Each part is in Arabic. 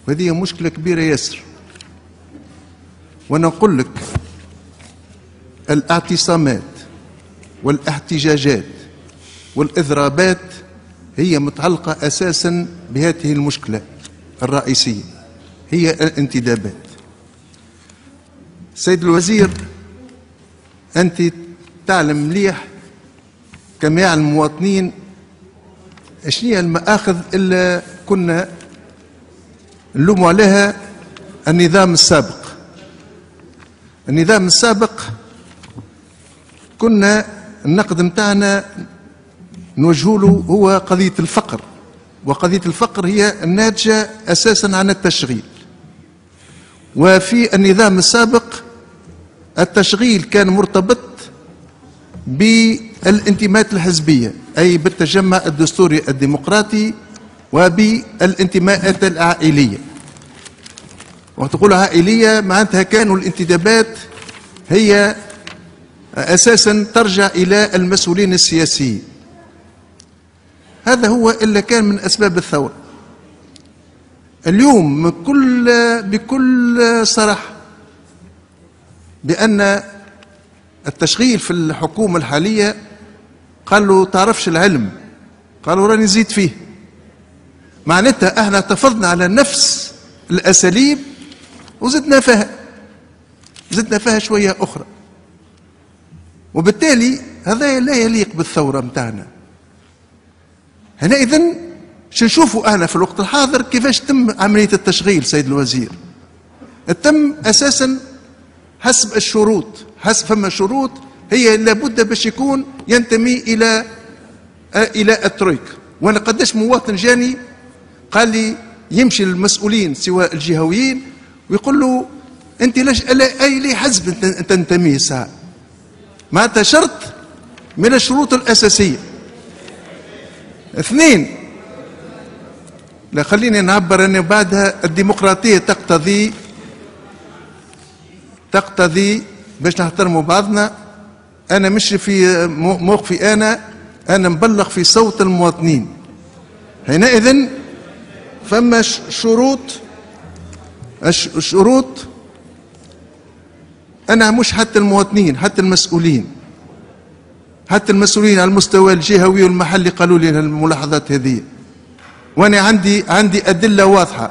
وهذه مشكلة كبيرة ياسر. وأنا نقول لك الاعتصامات والاحتجاجات والإضرابات هي متعلقة أساسا بهذه المشكلة الرئيسية، هي الانتدابات. سيد الوزير، أنت تعلم مليح كما يعلم المواطنين شنو هي المآخذ اللي كنا نلوموا عليها النظام السابق. النظام السابق كنا النقد متاعنا نوجه له هو قضية الفقر، وقضية الفقر هي الناتجة أساسا عن التشغيل. وفي النظام السابق التشغيل كان مرتبط بالانتماءات الحزبية، أي بالتجمع الدستوري الديمقراطي وبالانتماءات العائلية. وتقول عائلية معناتها كانوا الانتدابات هي أساسا ترجع إلى المسؤولين السياسيين. هذا هو اللي كان من أسباب الثورة. اليوم بكل صراحة بأن التشغيل في الحكومة الحالية قالوا تعرفش العلم، قالوا راني نزيد فيه. معناتها احنا احتفظنا على نفس الأساليب وزدنا فيها شوية أخرى، وبالتالي هذا لا يليق بالثورة متاعنا. هنا إذن شنشوفوا احنا في الوقت الحاضر كيفاش تم عملية التشغيل سيد الوزير. تم أساسا حسب الشروط، فما شروط هي لابد باش يكون ينتمي إلى الترويكا. وأنا قداش مواطن جاني قال لي يمشي للمسؤولين سواء الجهويين ويقول له أنت أي حزب تنتمي ساعة؟ معناتها شرط من الشروط الأساسية. اثنين، لا خليني نعبر أن بعدها الديمقراطية تقتضي باش نحترموا بعضنا. أنا مش في موقفي، أنا مبلغ في صوت المواطنين. حينئذ فما شروط أنا مش حتى المواطنين، حتى المسؤولين على المستوى الجهوي والمحلي قالوا لي الملاحظات هذه، وأنا عندي أدلة واضحة.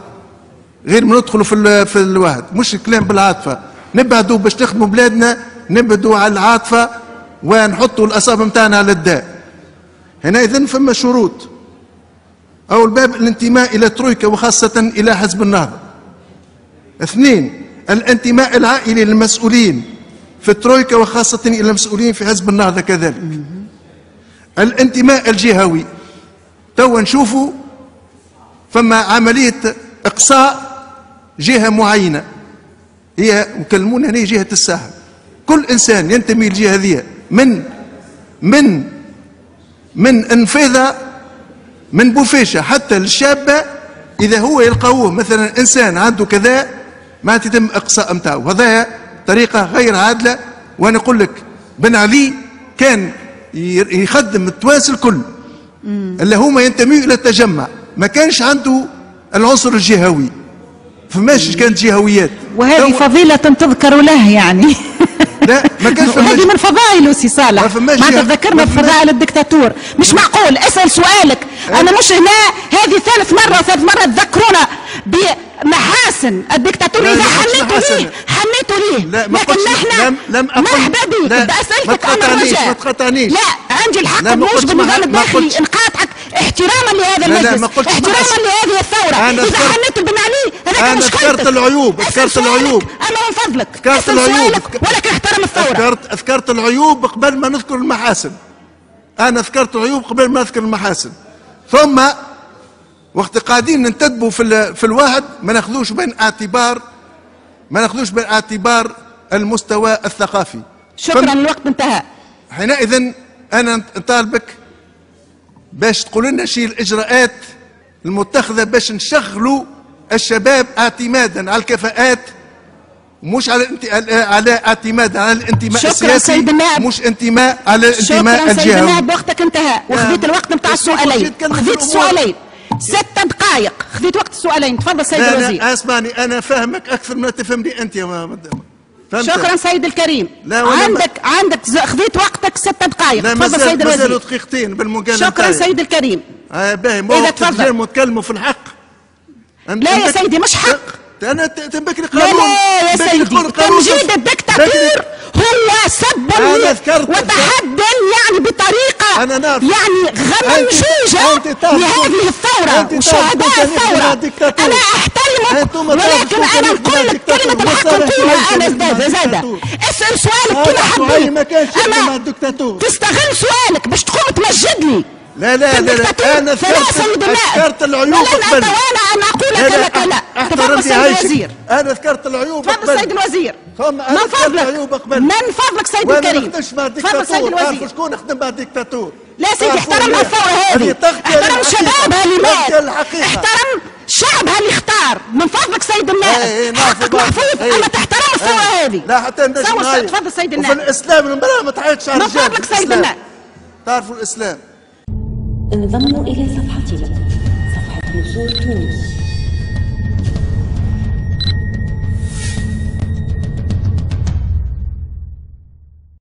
غير ما ندخلوا في الواحد مش الكلام بالعاطفة، نبعدوا باش نخدموا بلادنا، نبعدوا على العاطفة ونحطوا الأصابع متاعنا على الداء. هنا إذن فما شروط. أول باب الانتماء إلى ترويكا وخاصة إلى حزب النهضة. اثنين، الانتماء العائلي للمسؤولين في الترويكا وخاصة إلى المسؤولين في حزب النهضة كذلك. الانتماء الجهوي توا نشوفوا فما عملية إقصاء جهة معينة، هي مكلمون هنا جهة الساحل. كل إنسان ينتمي للجهة هذه من انفاذة من بوفيشة حتى للشابة، إذا هو يلقاوه مثلا إنسان عنده كذا ما تتم إقصاء متاعه. هذا طريقة غير عادلة. وأنا أقول لك بن علي كان يخدم التوانسة الكل اللي هما ينتميوا إلى التجمع، ما كانش عنده العنصر الجهوي، فماش كانت جهويات. وهذه فضيلة تذكر له يعني. لا ما كانش هذه من فضائل سي صالح، ما تذكرنا بفضائل الدكتاتور. مش معقول. اسأل سؤالك. أنا مش هنا هذه ثالث مرة تذكرونا بمحاسن الدكتاتور إذا حنيتوا ليه. لكن نحن مرحبا بك. بدي أسألك أنا الرجاء. ما تقاطعنيش. لا عندي الحق بنوجب بالنظام الداخلي نقاطعك احتراما لهذا المجلس، احتراما لهذه الثورة. إذا حنيت بن علي هذا مش ذكرت العيوب. أنا من فضلك ذكرت العيوب ولكن احترم الثورة. ذكرت العيوب قبل ما نذكر المحاسن. أنا ذكرت العيوب قبل ما أذكر المحاسن. ثم وقت قاعدين ننتدبوا في الواحد ما ناخذوش بين اعتبار المستوى الثقافي. شكرا الوقت انتهى. حينئذ أنا نطالبك باش تقول لنا شي الإجراءات المتخذة باش نشغلوا الشباب اعتمادا على الكفاءات، مش على اعتماد على الانتماء السياسي، مش انتماء على الانتماء الجهوي. شكرا سيد النائب، وقتك انتهى وخذيت الوقت نتاع السؤالين. 6 دقائق خذيت وقت السؤالين. تفضل سيد الوزير. اسمعني، انا فاهمك اكثر ما تفهمني انت يا شكرا سيد الكريم. عندك خذيت وقتك 6 دقائق. تفضل سيد الوزير. مازالوا دقيقتين بالمقابله. شكرا سيد الكريم. باهي، اذا تفضل تكلموا في الحق. لا يا سيدي مش حق. انا تنبكري قانون. لا يا سيدي، تمجيد الدكتاتور هو سب وتحدي يعني بطريقة يعني غمجوجة لهذه الثورة وشهداء الثورة. أنا أحترمك، ولكن أنا نقول لك كلمة الحق نقولها. أنا زادة اسأل سؤالك كما حبيت، أما تستغل سؤالك باش تقوم تمجد لي. لا انا ذكرت العيوب قبل. انا اقول لك لا. تفضل سيد الوزير. انا ذكرت العيوب قبل. تفضل سيد الوزير. من فضلك سيد الكريم. تفضل سيد الوزير. شكون خدم مع الدكتاتور؟ لا سيدي، احترم الثوره هذه، احترم شبابها اللي مات، احترم شعبها اللي اختار. من فضلك سيد النائب، حقك محفوظ، اما تحترم الثوره هذه. لا حتى تفضل سيد النائب. وفي الاسلام المراه ما تعيطش على الرجال. من فضلك سيد النائب. تعرفوا الاسلام. انضموا إلى صفحتنا، صفحة نسور تونس.